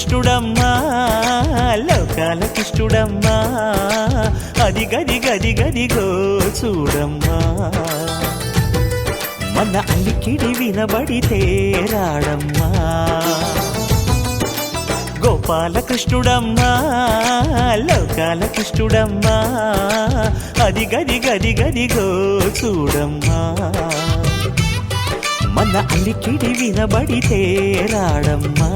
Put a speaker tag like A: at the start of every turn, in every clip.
A: కృష్ణుడమ్మా లోకాల కృష్ణుడమ్మా అది గది గది గదిగో చూడమ్మా మన అలికిడి వినబడితే రాడమ్మా గోపాలకృష్ణుడమ్మా లోకాల కృష్ణుడమ్మా అది గది గది గదిగో చూడమ్మా మన అలికిడి వినబడితే రాడమ్మా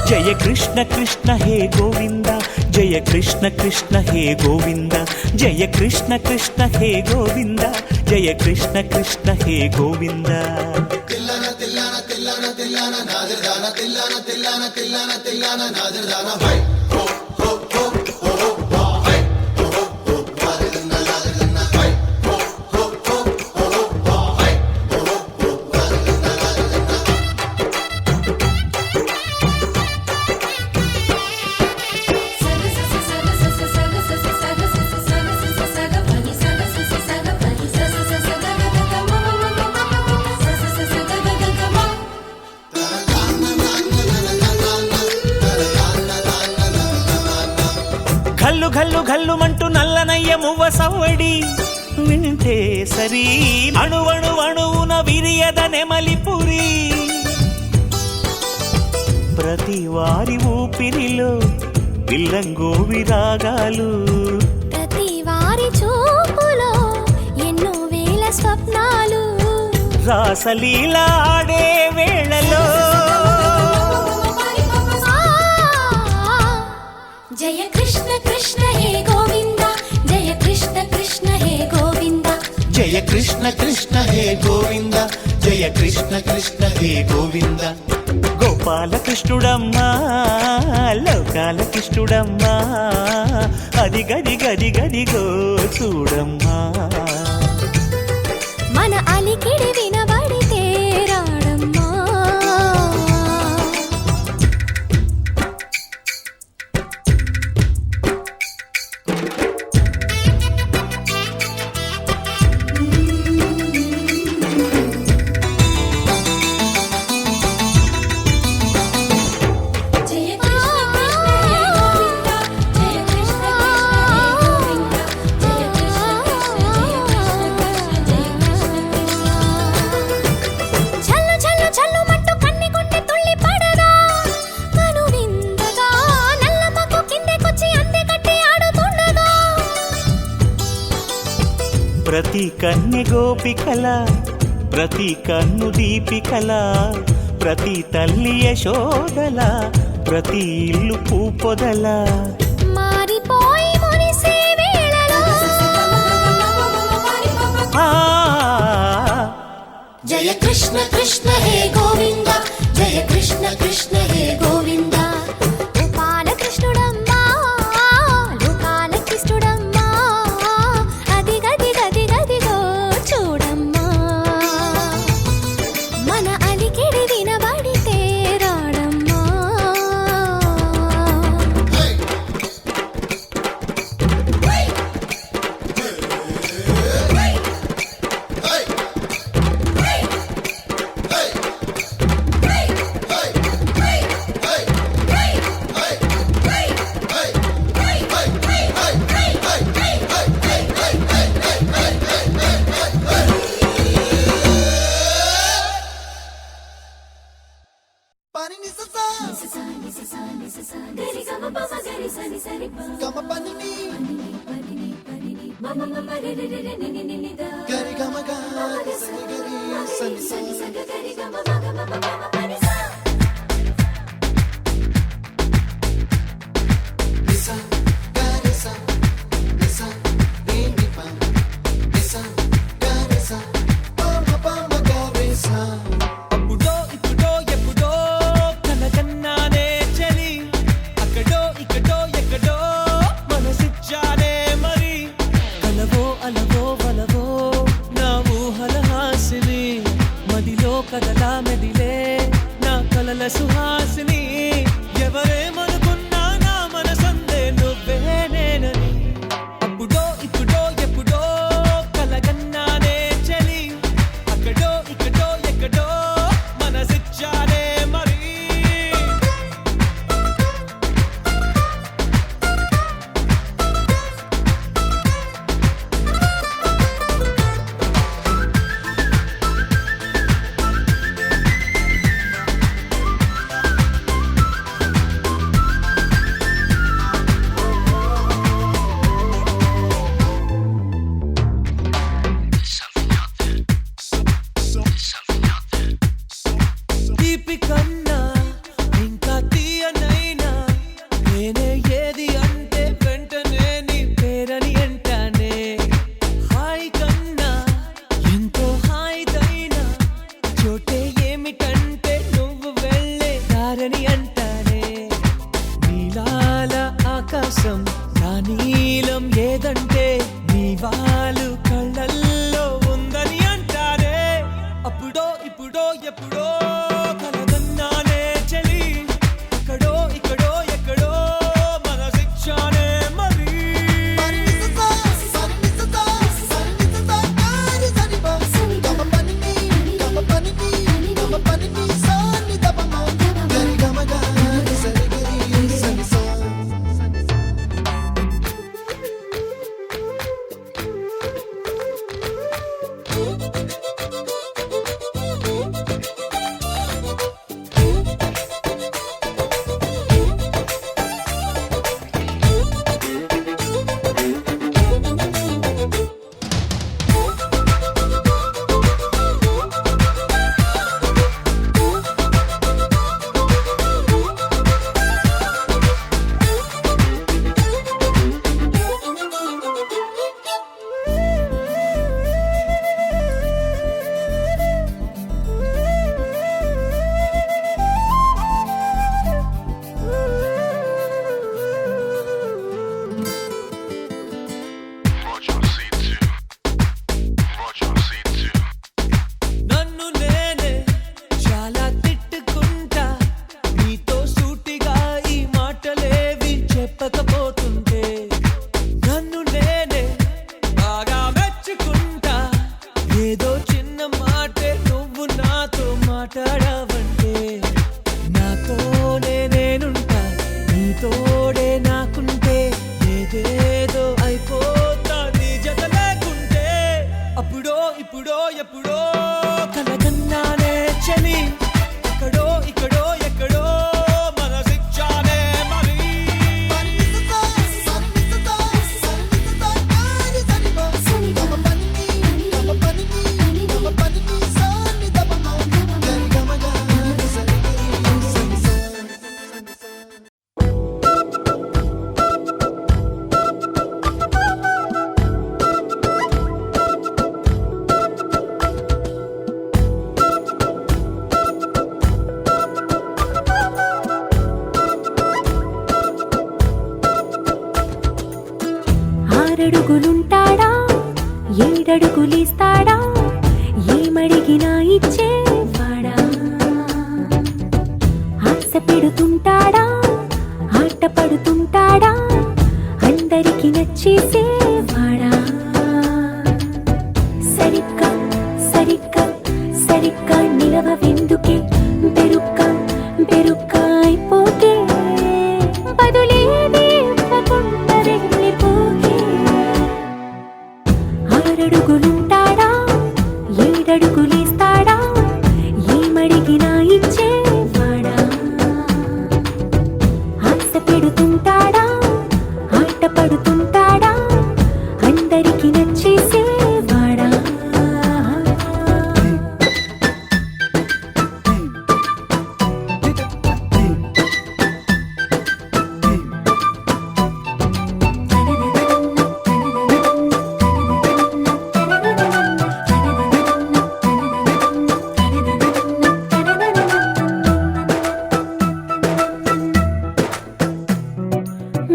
A: జయ కృష్ణ కృష్ణ హే గోవింద జయ కృష్ణ కృష్ణ హే గోవింద జయ కృష్ణ కృష్ణ హే గోవింద జయ కృష్ణ కృష్ణ హే గోవింద ఘల్లు ఘల్లు ఘల్లుమంటూ నల్లనయ్య మువ్వ సవ్వడి వింటే సరి అణువణు అణువున విరియద నెమలిపురి ప్రతి వారి ఊపిరిలో పిల్లంగో విరాగాలు
B: ప్రతి వారి చూపులో ఎన్నో వేల స్వప్నాలు
A: రాసలీల ఆడే వేళలో
B: జయ కృష్ణ కృష్ణ హే గోవింద జయ కృష్ణ కృష్ణ హే గోవింద
A: జయ కృష్ణ కృష్ణ హే గోవింద జయ కృష్ణ కృష్ణ హే గోవింద గోపాలకృష్ణుడమ్మా లోకాల కృష్ణుడమ్మా అది గది గది గదిగో చూడమ్మా
B: మన అలికిడి వినబడితే రాడమ్మా
A: ప్రతి కన్నె గోపికల ప్రతి కన్ను దీపికల ప్రతి తల్లి యశోదల ప్రతి ఇల్లు పూపొదల
B: మారిపోయి మురిసే వేళలో జయ కృష్ణ కృష్ణ హే గోవింద జయ కృష్ణ కృష్ణ హే గోవింద గోపాల కృష్ణుడమ్మా లోకాల కృష్ణుడమ్మా అది గది గది గదిగో చూడమ్మా మన అలికిడి వినబడితే రాడమ్మా
C: కదలా మెదిలే నా కలల సుహాసిని ఎవరేమనుకున్నా నా మనసందే నువ్వే నేనని అప్పుడో ఇప్పుడో ఎప్పుడో కలగన్నానే చలి అక్కడో ఇక్కడో ఎక్కడో మనసిచ్చానే మరి లేదని అంటానే. నీలాల ఆకాశం నా నీలం ఏదంటే నీ వాళ్ళు కళ్ళల్లో ఉందని అంటారే. అప్పుడో ఇప్పుడో ఎప్పుడో కలగన్నానే చలి, అక్కడో ఇక్కడో ఎక్కడో మనసిచ్చానే మరి. నన్ను నేనే చాలా తిట్టుకుంటా, నీతో సూటిగా ఈ మాటలేవి చెప్పకపోతుంటే. నన్ను నేనే బాగా మెచ్చుకుంటా, ఏదో చిన్న మాటే నువ్వు నాతో మాట్లాడవంటే. నాతోనే నేనుంటా, నీతోడే నాకుంటే, ఏదేదో అయిపోతా నీ జత లేకుంటే. అప్పుడో ఇప్పుడో ఎప్పుడో కలగన్నానే చలి, అక్కడో ఇక్కడో ఎక్కడో మనసిచ్చానే మరి.
B: ఆరడుగులుంటాడా, ఏడడుగులిస్తాడా, ఏమడిగినా ఇచ్చేవాడా. ఆశ పెడుతుంటాడా, ఆట పడుతుంటాడా, అందరికి నచ్చేసేవాడా. సరిగ్గా సరిగ్గా సరిగ్గా నిలవెందుకే, బెరుక్క బెరుక్క అయిపోకే, బదులేది ఇవ్వకుండా వెళ్ళిపోకే. ఆరడుగులుంటాడా, ఏడడుగులిస్తాడా, ఏమడిగినా ఇచ్చేవాడా. ఆశ పెడుతుంటాడా, ఆట పడుతుంటాడా, అందరికి నచ్చేసేవాడా.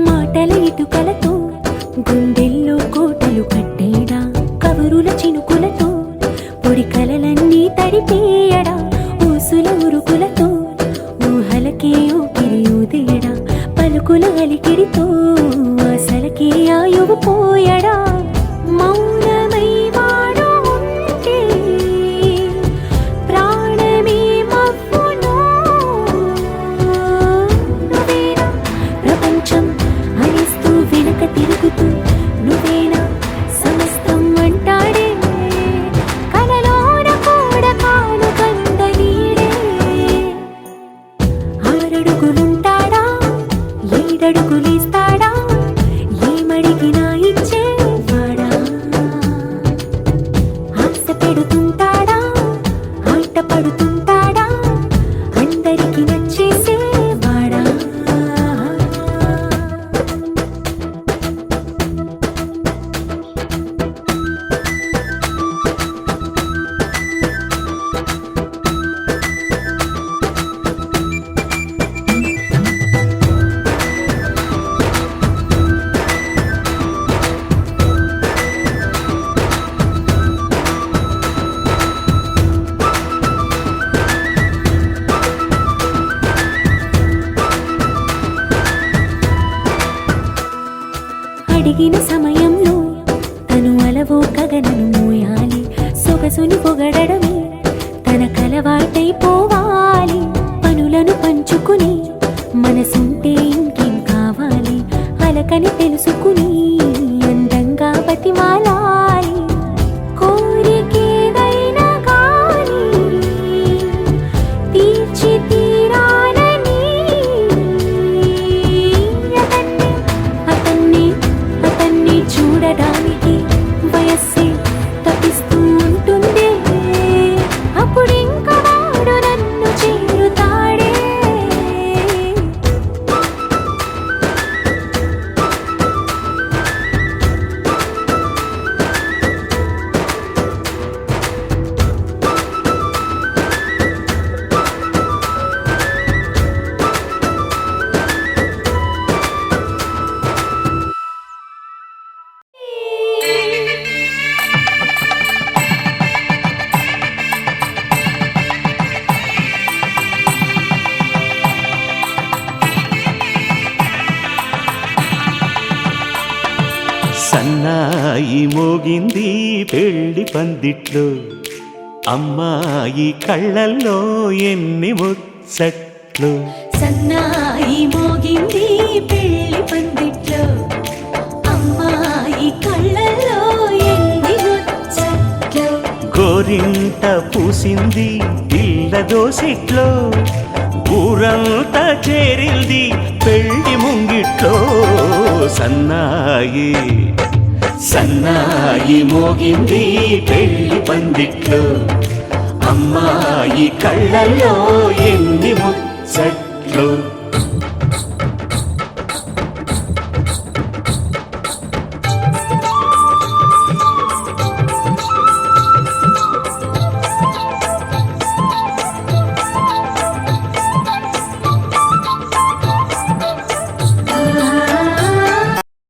B: మాటల ఇటుకలతో గుండెల్లో కోటలు కట్టేడా, కబురుల చినుకులతో పొడి కలలన్నీ తడిపేయడా. ఊసుల ఉరుకులతో ఊహలకే ఊపిరి ఊదేయడా, పలుకుల అలికిడితో ఆశలకే ఆయువు పోయడా. మౌనమై వాడు ఉంటే ప్రాణమే మవ్వునో, నువ్వేనా ప్రపంచం అనిస్తూ వెనక తిరుగుతూ, నువ్వేనా సమస్తం అంటాడే, కలలోన కూడా కాను కంద నీడే. ఆరడుగులుంటాడా, ఏడడుగులిస్తాడా, ఏమడిగినా ఇచ్చేవాడా. అడిగిన సమయంలో తను అలవో గగనను మోయాలి. సొగసుని పొగడమే తనకలవాటైపోవాలి. పనులను పంచుకుని మనసుంటే ఇంకేం కావాలి. అలకని తెలుసుకుని అందంగా బతిమాలాలి. కోరికేదైనా గాని తీర్చి తీరాలని అతన్ని చూడడానికి వయస్సే తప్పిస్తూ ఉంటుంది. అప్పుడింక వాడు నన్ను చేరుతాడే.
A: సన్నాయి మోగింది పెళ్లి పందిట్లో, అమ్మాయి కళ్ళల్లో ఎన్ని ముచ్చట్లు.
B: సన్నాయి మోగింది పెళ్లి పందిట్లో, అమ్మాయి కళ్ళల్లో ఎన్ని ముచ్చట్లు.
A: గోరింట పూసింది పిల్ల దోసిట్లో, ఊరంతా చేరింది పెళ్లి ముంగిట్లో. సన్నాయి సన్నాయి మోగింది పెళ్లి పందిట్లో, అమ్మాయి కళ్ళల్లో ఎన్ని ముచ్చట్లు.